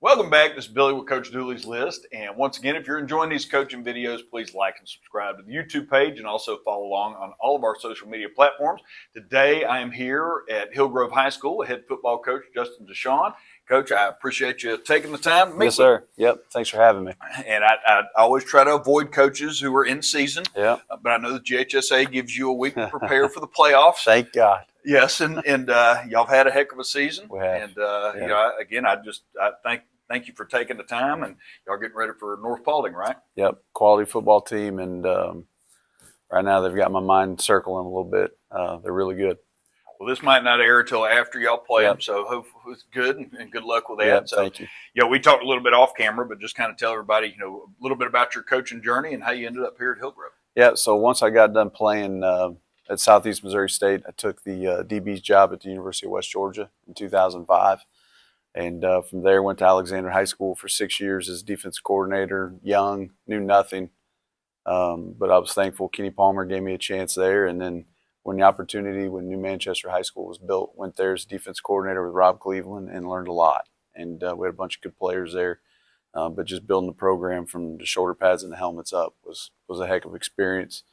Welcome back. This is Billy with Coach Dooley's List. And once again, if you're enjoying these coaching videos, please like and subscribe to the YouTube page and also follow along on all of our social media platforms. Today, I am here at Hillgrove High School, head football coach Justin Deshon. Coach, I appreciate you taking the time to meet Yes, sir. Yep. Thanks for having me. And I always try to avoid coaches who are in season. Yeah. But I know the GHSA gives you a week to prepare for the playoffs. Thank God. Yes, and y'all have had a heck of a season. We have. And I thank you for taking the time, and y'all getting ready for North Paulding, right? Yep. Quality football team, and right now they've got my mind circling a little bit. They're really good. Well, this might not air until after y'all play Yep. them, so hopefully it's good and good luck with that. Yep, So, thank you. We talked a little bit off camera, but just kind of tell everybody, a little bit about your coaching journey and how you ended up here at Hillgrove. Yeah. So once I got done playing at Southeast Missouri State, I took the DB's job at the University of West Georgia in 2005. And from there, went to Alexander High School for 6 years as defense coordinator. Young, knew nothing, but I was thankful Kenny Palmer gave me a chance there. And then when New Manchester High School was built, went there as defense coordinator with Rob Cleveland and learned a lot. And we had a bunch of good players there, but just building the program from the shoulder pads and the helmets up was a heck of an experience.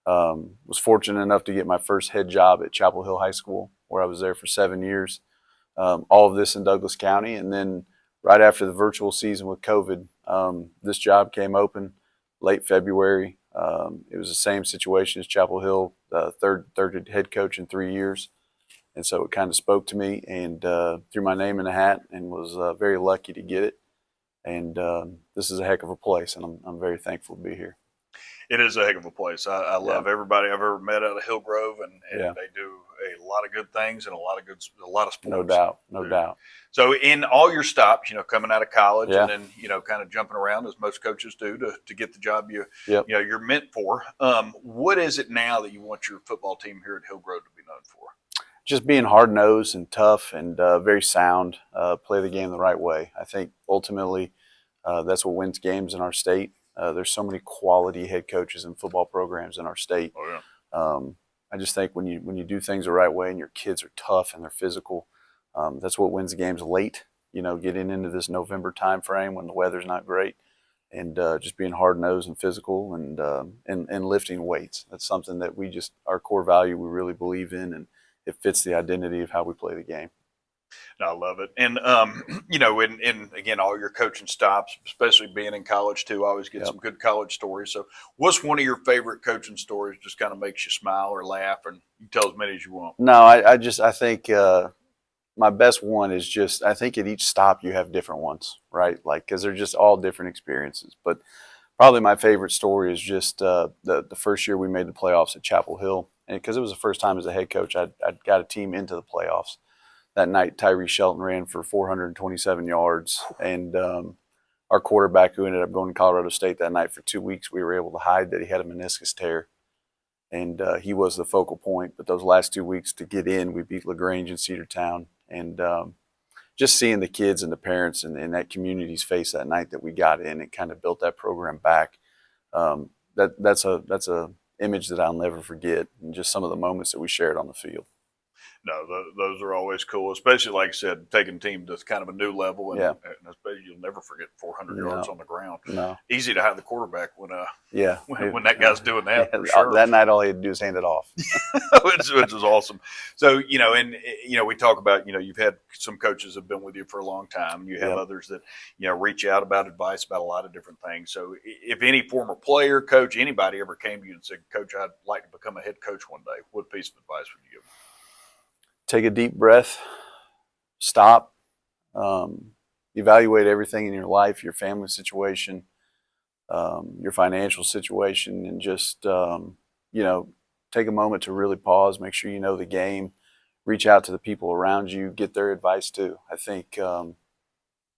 Was fortunate enough to get my first head job at Chapel Hill High School, where I was there for 7 years. All of this in Douglas County. And then right after the virtual season with COVID, this job came open late February. It was the same situation as Chapel Hill, third head coach in 3 years. And so it kind of spoke to me and threw my name in the hat and was very lucky to get it. And this is a heck of a place, and I'm very thankful to be here. It is a heck of a place. I love everybody I've ever met out of Hillgrove, and they do a lot of good things and a lot of sports. No doubt, no doubt. So in all your stops, coming out of college Yeah. and then, kind of jumping around as most coaches do to get the job Yep. you're meant for. What is it now that you want your football team here at Hillgrove to be known for? Just being hard-nosed and tough and very sound, play the game the right way. I think ultimately that's what wins games in our state. There's so many quality head coaches and football programs in our state. Oh, yeah. I just think when you do things the right way and your kids are tough and they're physical, that's what wins the games late. Getting into this November time frame when the weather's not great, and just being hard-nosed and physical and lifting weights. That's something that our core value we really believe in, and it fits the identity of how we play the game. I love it. And, and again, all your coaching stops, especially being in college too, I always get some good college stories. So what's one of your favorite coaching stories just kind of makes you smile or laugh, and you can tell as many as you want? No, I think my best one is I think at each stop you have different ones, right? Because they're just all different experiences. But probably my favorite story is just the first year we made the playoffs at Chapel Hill. And because it was the first time as a head coach, I'd got a team into the playoffs. That night, Tyree Shelton ran for 427 yards, and our quarterback, who ended up going to Colorado State that night for 2 weeks, we were able to hide that he had a meniscus tear, and he was the focal point. But those last 2 weeks to get in, we beat LaGrange and Cedartown, and just seeing the kids and the parents and that community's face that night that we got in, it kind of built that program back. That's a image that I'll never forget, and just some of the moments that we shared on the field. No, those are always cool, especially, like I said, taking a team to kind of a new level. And especially you'll never forget 400 yards on the ground. No. Easy to hide the quarterback when that guy's doing that. Yeah, for sure. That night, all he had to do was hand it off. which was awesome. So, we talk about, you've had some coaches have been with you for a long time. You have others that, reach out about advice about a lot of different things. So if any former player, coach, anybody ever came to you and said, Coach, I'd like to become a head coach one day, what piece of advice would you give them? Take a deep breath, stop, evaluate everything in your life, your family situation, your financial situation, and just, take a moment to really pause, make sure you know the game, reach out to the people around you, get their advice too. I think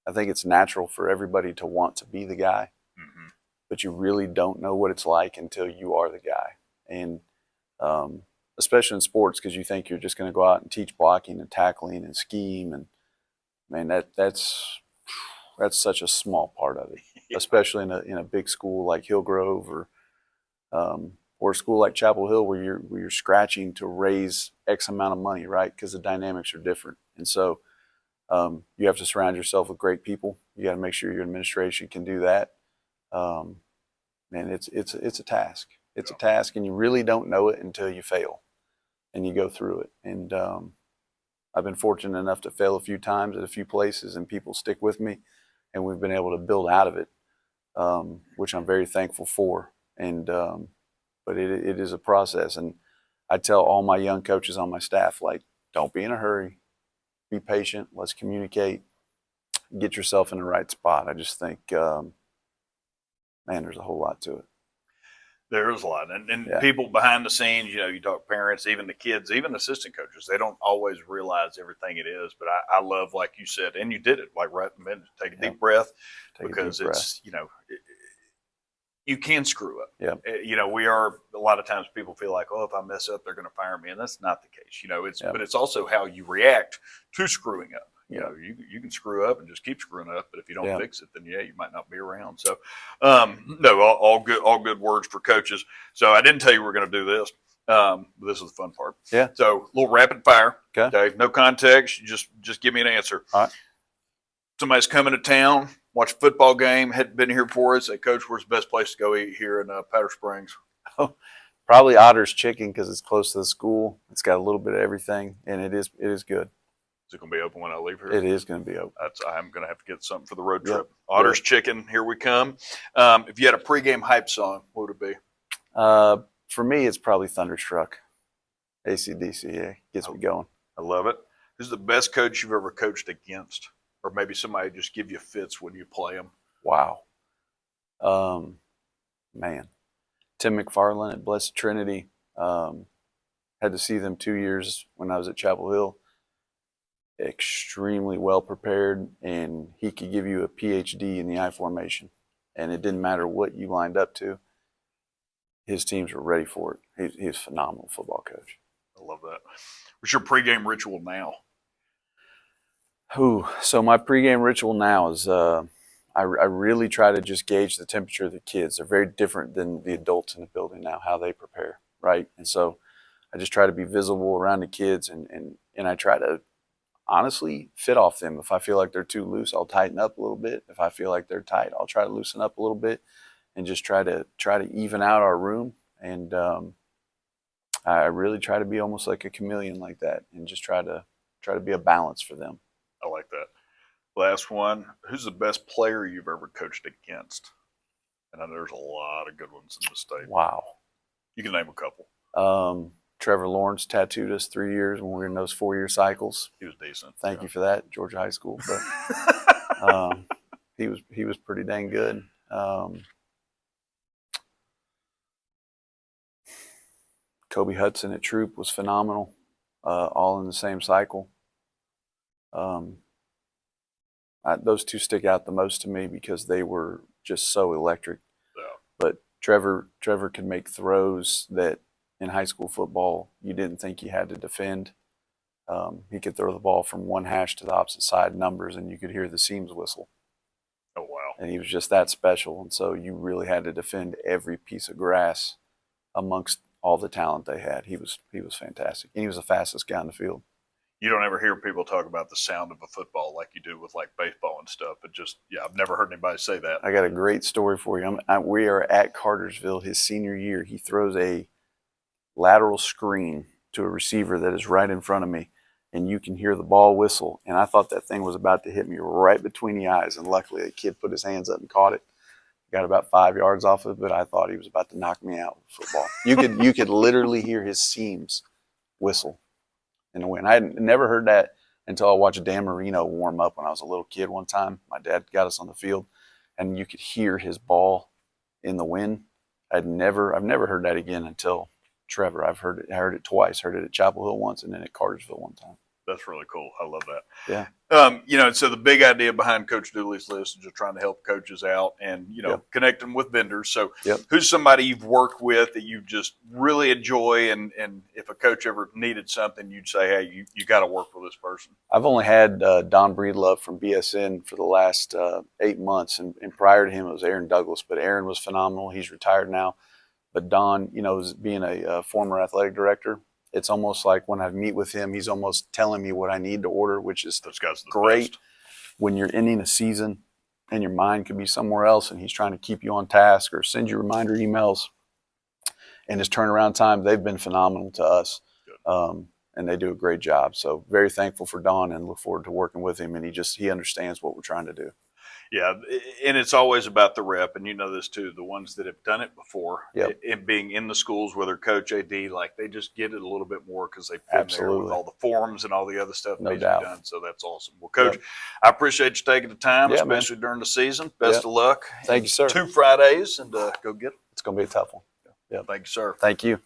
it's natural for everybody to want to be the guy, but you really don't know what it's like until you are the guy. And, especially in sports, because you think you're just going to go out and teach blocking and tackling and scheme, and man, that's such a small part of it, especially in a big school like Hillgrove or a school like Chapel Hill where you're scratching to raise X amount of money, right? Because the dynamics are different, and so You have to surround yourself with great people. You got to make sure your administration can do that. And it's a task. It's a task, and you really don't know it until you fail, and you go through it. And I've been fortunate enough to fail a few times at a few places, and people stick with me, and we've been able to build out of it, which I'm very thankful for. And but it is a process, and I tell all my young coaches on my staff, like, don't be in a hurry, be patient, let's communicate, get yourself in the right spot. I just think, man, there's a whole lot to it. There is a lot. And people behind the scenes, you talk parents, even the kids, even assistant coaches, they don't always realize everything it is. But I love, like you said, and you did it, like right in the minute, take a deep breath, because it's, you can screw up. Yeah. We are, a lot of times people feel like, oh, if I mess up, they're going to fire me. And that's not the case. But it's also how you react to screwing up. You can screw up and just keep screwing up, but if you don't fix it, then you might not be around. So, no, all good words for coaches. So I didn't tell you we were going to do this. But this is the fun part. Yeah. So a little rapid fire. Okay. No context. Just give me an answer. All right. Somebody's coming to town, watch a football game, hadn't been here for us. Say, Coach, where's the best place to go eat here in Powder Springs? Oh, probably Otter's Chicken, because it's close to the school. It's got a little bit of everything, and it is good. Is it going to be open when I leave here? It is going to be open. I'm going to have to get something for the road trip. Otter's Chicken, here we come. If you had a pregame hype song, what would it be? For me, it's probably Thunderstruck. AC/DC, gets me going. I love it. Who's the best coach you've ever coached against? Or maybe somebody just give you fits when you play them? Wow. Man. Tim McFarland at Blessed Trinity. Had to see them 2 years when I was at Chapel Hill. Extremely well prepared, and he could give you a PhD in the I formation, and it didn't matter what you lined up to. His teams were ready for it. He's a phenomenal football coach. I love that. What's your pregame ritual now? So my pregame ritual now is I really try to just gauge the temperature of the kids. They're very different than the adults in the building now, how they prepare, right? And so I just try to be visible around the kids, and I try to honestly fit off them. If I feel like they're too loose, I'll tighten up a little bit. If I feel like they're tight, I'll try to loosen up a little bit, and just try to even out our room. And I really try to be almost like a chameleon like that, and just try to be a balance for them. I like that. Last one. Who's the best player you've ever coached against? And I know there's a lot of good ones in the state. Wow. You can name a couple. Trevor Lawrence tattooed us 3 years when we were in those 4-year cycles. He was decent. Thank you for that, Georgia High School. But he was pretty dang good. Kobe Hudson at Troop was phenomenal, all in the same cycle. Those two stick out the most to me because they were just so electric. Yeah. But Trevor could make throws that in high school football you didn't think you had to defend. He could throw the ball from one hash to the opposite side numbers, and you could hear the seams whistle. Oh, wow. And he was just that special. And so you really had to defend every piece of grass amongst all the talent they had. He was fantastic. And he was the fastest guy on the field. You don't ever hear people talk about the sound of a football like you do with like baseball and stuff. It just, I've never heard anybody say that. I got a great story for you. We are at Cartersville his senior year. He throws a lateral screen to a receiver that is right in front of me, and you can hear the ball whistle. And I thought that thing was about to hit me right between the eyes. And luckily, the kid put his hands up and caught it. Got about 5 yards off of it, but I thought he was about to knock me out with football. You could literally hear his seams whistle in the wind. I had never heard that until I watched Dan Marino warm up when I was a little kid one time. My dad got us on the field, and you could hear his ball in the wind. I've never heard that again until Trevor. I heard it twice. Heard it at Chapel Hill once, and then at Cartersville one time. That's really cool. I love that. Yeah. So the big idea behind Coach Dooley's list is just trying to help coaches out and, connect them with vendors. So who's somebody you've worked with that you just really enjoy? And if a coach ever needed something, you'd say, hey, you got to work with this person. I've only had Don Breedlove from BSN for the last 8 months. And prior to him, it was Aaron Douglas. But Aaron was phenomenal. He's retired now. But Don, being a former athletic director, It's almost like when I meet with him, he's almost telling me what I need to order, which is Those guys are the great. best. When you're ending a season and your mind could be somewhere else and he's trying to keep you on task or send you reminder emails, and his turnaround time, they've been phenomenal to us. And they do a great job. So very thankful for Don and look forward to working with him. And he understands what we're trying to do. Yeah, and it's always about the rep, and you know this too. The ones that have done it before, Yep. it being in the schools, whether coach AD, like they just get it a little bit more because they've been there with all the forms and all the other stuff No they've doubt. done. So that's awesome. Well, Coach, I appreciate you taking the time, Yeah, especially during the season. Best of luck. Thank you, sir. 2 Fridays, and go get it. It's going to be a tough one. Yeah. Thank you, sir. Thank you.